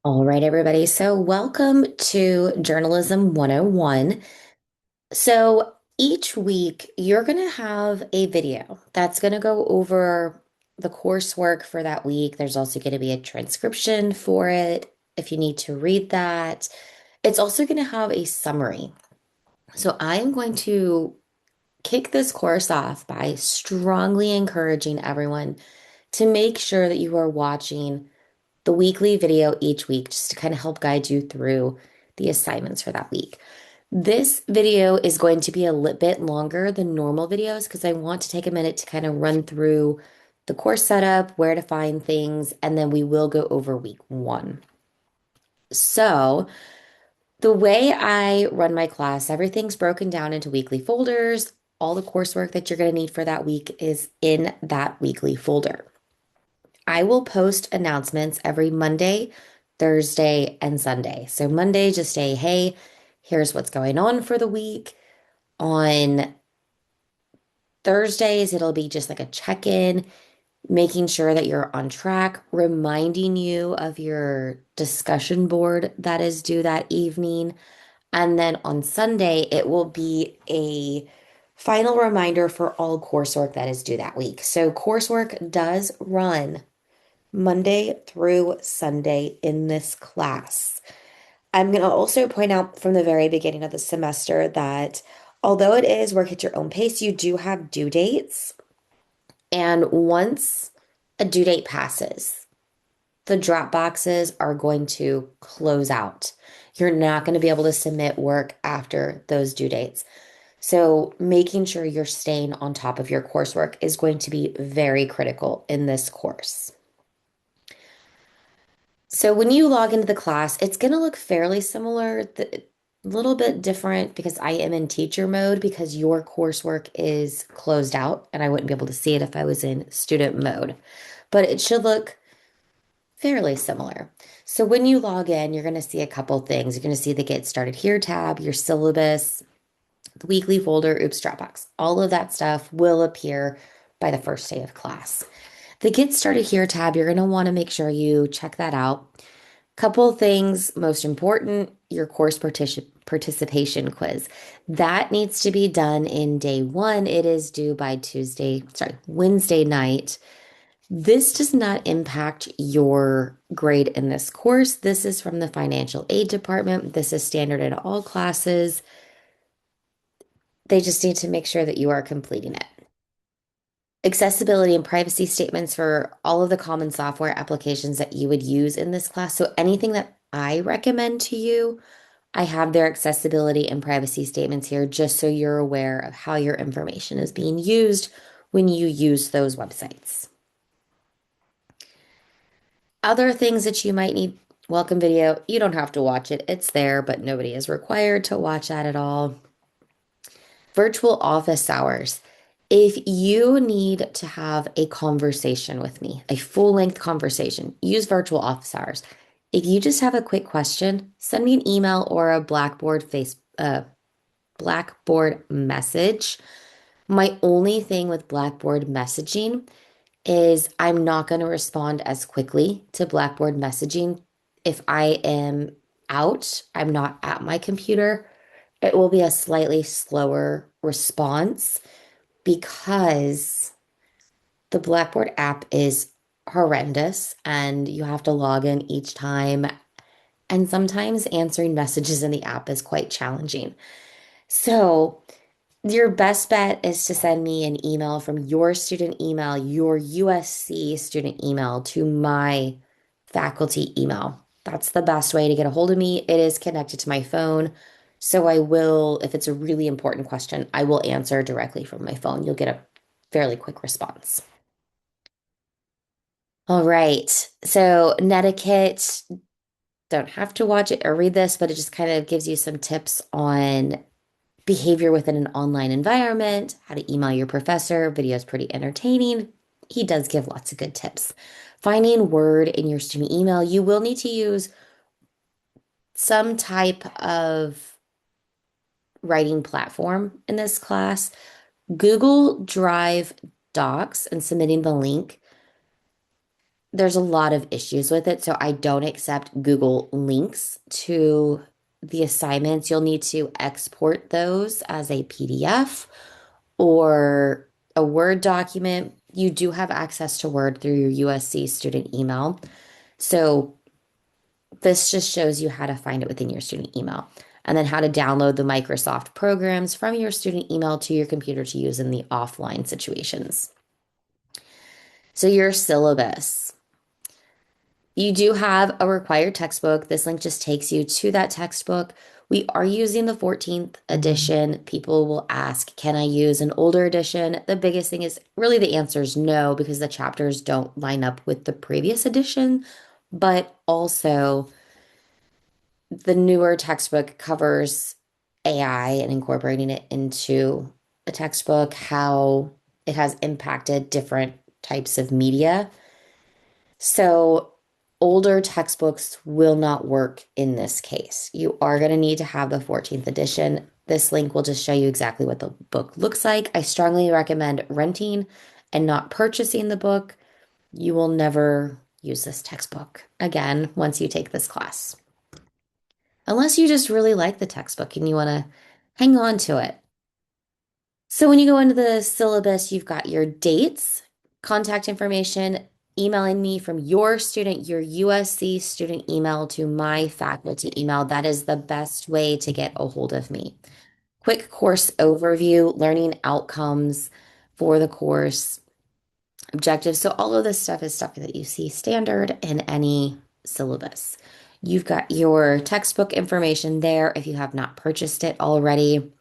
All right, everybody. So, welcome to Journalism 101. So, each week you're going to have a video that's going to go over the coursework for that week. There's also going to be a transcription for it if you need to read that. It's also going to have a summary. So, I am going to kick this course off by strongly encouraging everyone to make sure that you are watching the weekly video each week just to kind of help guide you through the assignments for that week. This video is going to be a little bit longer than normal videos because I want to take a minute to kind of run through the course setup, where to find things, and then we will go over week one. So, the way I run my class, everything's broken down into weekly folders. All the coursework that you're going to need for that week is in that weekly folder. I will post announcements every Monday, Thursday, and Sunday. So Monday, just say, hey, here's what's going on for the week. On Thursdays, it'll be just like a check-in, making sure that you're on track, reminding you of your discussion board that is due that evening. And then on Sunday, it will be a final reminder for all coursework that is due that week. So coursework does run Monday through Sunday in this class. I'm going to also point out from the very beginning of the semester that although it is work at your own pace, you do have due dates. And once a due date passes, the drop boxes are going to close out. You're not going to be able to submit work after those due dates. So, making sure you're staying on top of your coursework is going to be very critical in this course. So when you log into the class, it's going to look fairly similar, a little bit different because I am in teacher mode because your coursework is closed out and I wouldn't be able to see it if I was in student mode. But it should look fairly similar. So when you log in, you're going to see a couple things. You're going to see the Get Started Here tab, your syllabus, the weekly folder, oops, Dropbox. All of that stuff will appear by the first day of class. The Get Started Here tab, you're going to want to make sure you check that out. Couple things, most important, your course participation quiz. That needs to be done in day one. It is due by Wednesday night. This does not impact your grade in this course. This is from the financial aid department. This is standard in all classes. They just need to make sure that you are completing it. Accessibility and privacy statements for all of the common software applications that you would use in this class. So anything that I recommend to you, I have their accessibility and privacy statements here just so you're aware of how your information is being used when you use those websites. Other things that you might need, welcome video. You don't have to watch it. It's there, but nobody is required to watch that at all. Virtual office hours. If you need to have a conversation with me, a full-length conversation, use virtual office hours. If you just have a quick question, send me an email or a Blackboard message. My only thing with Blackboard messaging is I'm not going to respond as quickly to Blackboard messaging if I am out, I'm not at my computer. It will be a slightly slower response because the Blackboard app is horrendous and you have to log in each time. And sometimes answering messages in the app is quite challenging. So, your best bet is to send me an email from your student email, your USC student email to my faculty email. That's the best way to get a hold of me. It is connected to my phone. So I will, if it's a really important question, I will answer directly from my phone. You'll get a fairly quick response. All right. So, netiquette, don't have to watch it or read this, but it just kind of gives you some tips on behavior within an online environment, how to email your professor. Video is pretty entertaining. He does give lots of good tips. Finding Word in your student email, you will need to use some type of writing platform in this class. Google Drive Docs and submitting the link there's a lot of issues with it, so I don't accept Google links to the assignments. You'll need to export those as a PDF or a Word document. You do have access to Word through your USC student email. So this just shows you how to find it within your student email and then how to download the Microsoft programs from your student email to your computer to use in the offline situations. So your syllabus. You do have a required textbook. This link just takes you to that textbook. We are using the 14th edition. People will ask, can I use an older edition? The biggest thing is really the answer is no, because the chapters don't line up with the previous edition. But also, the newer textbook covers AI and incorporating it into a textbook, how it has impacted different types of media. So older textbooks will not work in this case. You are going to need to have the 14th edition. This link will just show you exactly what the book looks like. I strongly recommend renting and not purchasing the book. You will never use this textbook again once you take this class, unless you just really like the textbook and you want to hang on to it. So when you go into the syllabus, you've got your dates, contact information, emailing me from your student, your USC student email to my faculty email. That is the best way to get a hold of me. Quick course overview, learning outcomes for the course, objectives. So all of this stuff is stuff that you see standard in any syllabus. You've got your textbook information there if you have not purchased it already.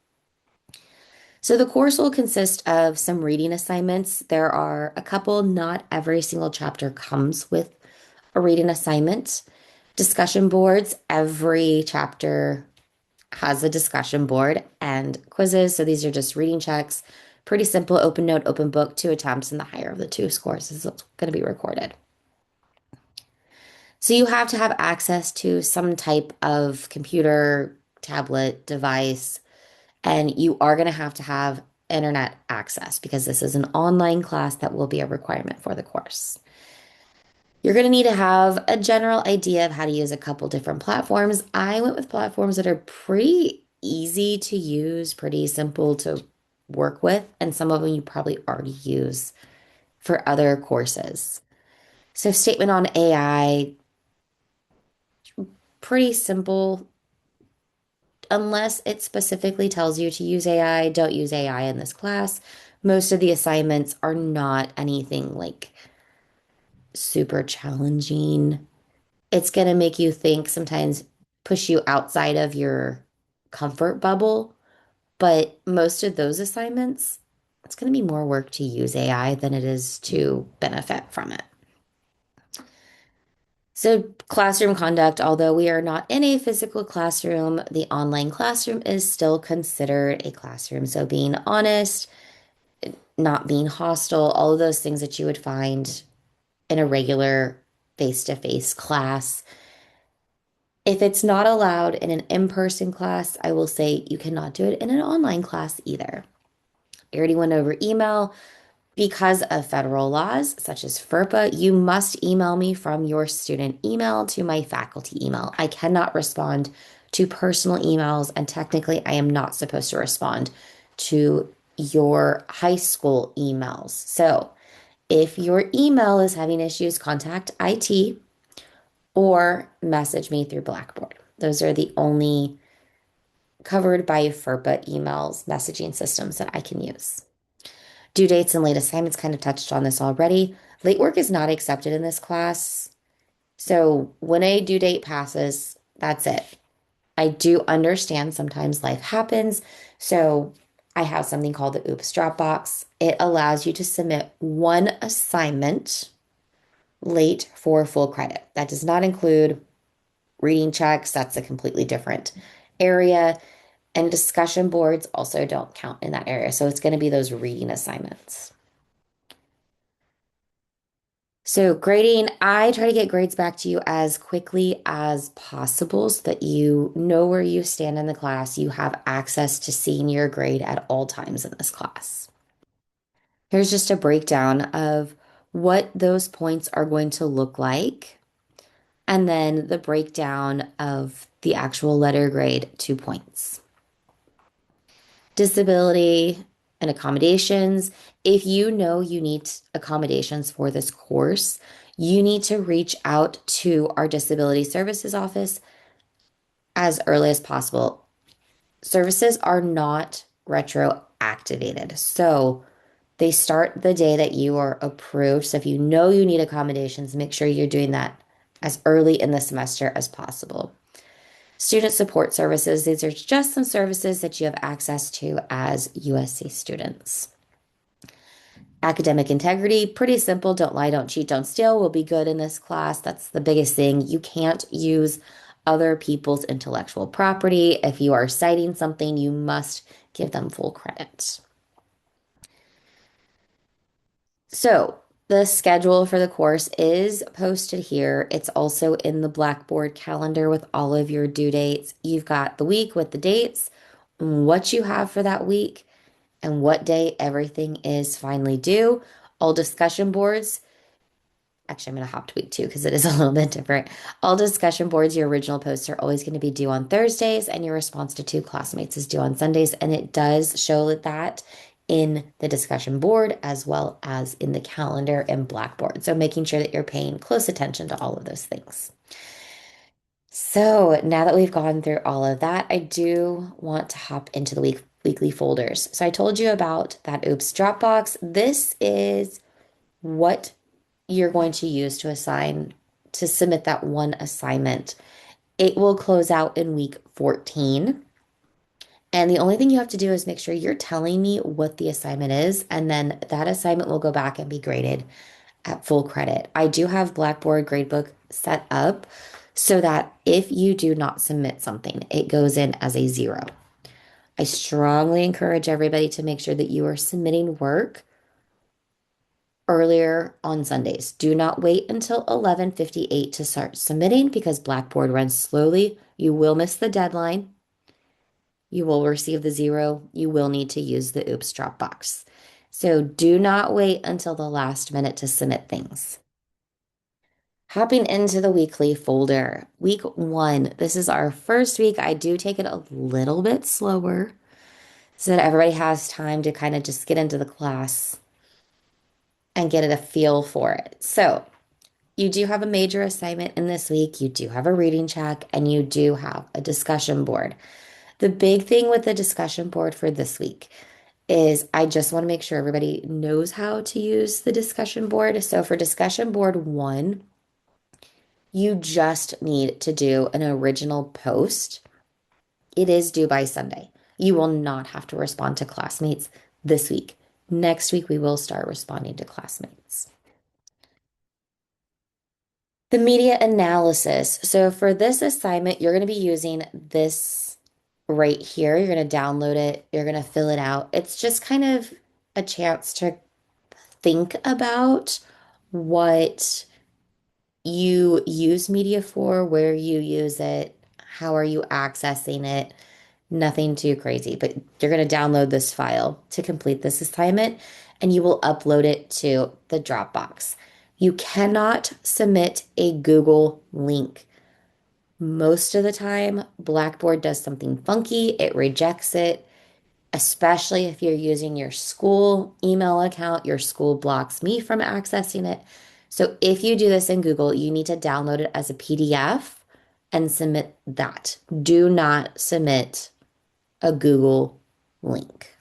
So the course will consist of some reading assignments. There are a couple, not every single chapter comes with a reading assignment. Discussion boards, every chapter has a discussion board and quizzes. So these are just reading checks. Pretty simple, open note, open book, 2 attempts, and the higher of the two scores is going to be recorded. So you have to have access to some type of computer, tablet, device, and you are going to have internet access because this is an online class that will be a requirement for the course. You're going to need to have a general idea of how to use a couple different platforms. I went with platforms that are pretty easy to use, pretty simple to work with, and some of them you probably already use for other courses. So, statement on AI, pretty simple. Unless it specifically tells you to use AI, don't use AI in this class. Most of the assignments are not anything like super challenging. It's going to make you think, sometimes push you outside of your comfort bubble. But most of those assignments, it's going to be more work to use AI than it is to benefit from it. So, classroom conduct, although we are not in a physical classroom, the online classroom is still considered a classroom. So, being honest, not being hostile, all of those things that you would find in a regular face-to-face class. If it's not allowed in an in-person class, I will say you cannot do it in an online class either. I already went over email. Because of federal laws such as FERPA, you must email me from your student email to my faculty email. I cannot respond to personal emails, and technically, I am not supposed to respond to your high school emails. So, if your email is having issues, contact IT or message me through Blackboard. Those are the only covered by FERPA emails messaging systems that I can use. Due dates and late assignments kind of touched on this already. Late work is not accepted in this class. So when a due date passes, that's it. I do understand sometimes life happens. So I have something called the Oops Dropbox. It allows you to submit one assignment late for full credit. That does not include reading checks. That's a completely different area. And discussion boards also don't count in that area. So it's going to be those reading assignments. So grading, I try to get grades back to you as quickly as possible so that you know where you stand in the class. You have access to seeing your grade at all times in this class. Here's just a breakdown of what those points are going to look like, and then the breakdown of the actual letter grade 2 points. Disability and accommodations. If you know you need accommodations for this course, you need to reach out to our disability services office as early as possible. Services are not retroactivated. So they start the day that you are approved. So if you know you need accommodations, make sure you're doing that as early in the semester as possible. Student support services, these are just some services that you have access to as USC students. Academic integrity, pretty simple. Don't lie, don't cheat, don't steal will be good in this class. That's the biggest thing. You can't use other people's intellectual property. If you are citing something, you must give them full credit. So, the schedule for the course is posted here. It's also in the Blackboard calendar with all of your due dates. You've got the week with the dates, what you have for that week, and what day everything is finally due. All discussion boards, actually, I'm going to hop to week 2 because it is a little bit different. All discussion boards, your original posts are always going to be due on Thursdays, and your response to two classmates is due on Sundays. And it does show that in the discussion board as well as in the calendar and Blackboard. So making sure that you're paying close attention to all of those things. So now that we've gone through all of that, I do want to hop into the weekly folders. So I told you about that Oops Dropbox. This is what you're going to use to submit that one assignment. It will close out in week 14. And the only thing you have to do is make sure you're telling me what the assignment is, and then that assignment will go back and be graded at full credit. I do have Blackboard gradebook set up so that if you do not submit something, it goes in as a 0. I strongly encourage everybody to make sure that you are submitting work earlier on Sundays. Do not wait until 11:58 to start submitting because Blackboard runs slowly. You will miss the deadline. You will receive the 0. You will need to use the Oops Dropbox. So do not wait until the last minute to submit things. Hopping into the weekly folder. Week 1, this is our first week. I do take it a little bit slower so that everybody has time to kind of just get into the class and get a feel for it. So you do have a major assignment in this week. You do have a reading check and you do have a discussion board. The big thing with the discussion board for this week is I just want to make sure everybody knows how to use the discussion board. So for discussion board 1, you just need to do an original post. It is due by Sunday. You will not have to respond to classmates this week. Next week, we will start responding to classmates. The media analysis. So for this assignment, you're going to be using this right here. You're going to download it. You're going to fill it out. It's just kind of a chance to think about what you use media for, where you use it, how are you accessing it. Nothing too crazy, but you're going to download this file to complete this assignment and you will upload it to the Dropbox. You cannot submit a Google link. Most of the time, Blackboard does something funky, it rejects it, especially if you're using your school email account. Your school blocks me from accessing it. So if you do this in Google, you need to download it as a PDF and submit that. Do not submit a Google link.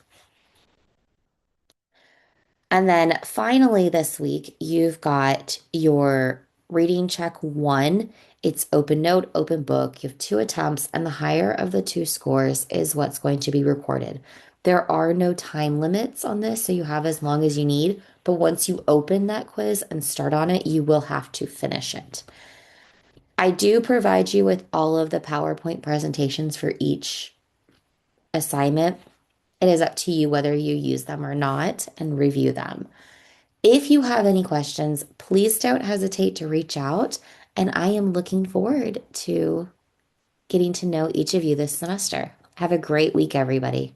And then finally this week, you've got your reading check 1. It's open note, open book. You have 2 attempts, and the higher of the 2 scores is what's going to be recorded. There are no time limits on this, so you have as long as you need. But once you open that quiz and start on it, you will have to finish it. I do provide you with all of the PowerPoint presentations for each assignment. It is up to you whether you use them or not and review them. If you have any questions, please don't hesitate to reach out. And I am looking forward to getting to know each of you this semester. Have a great week, everybody.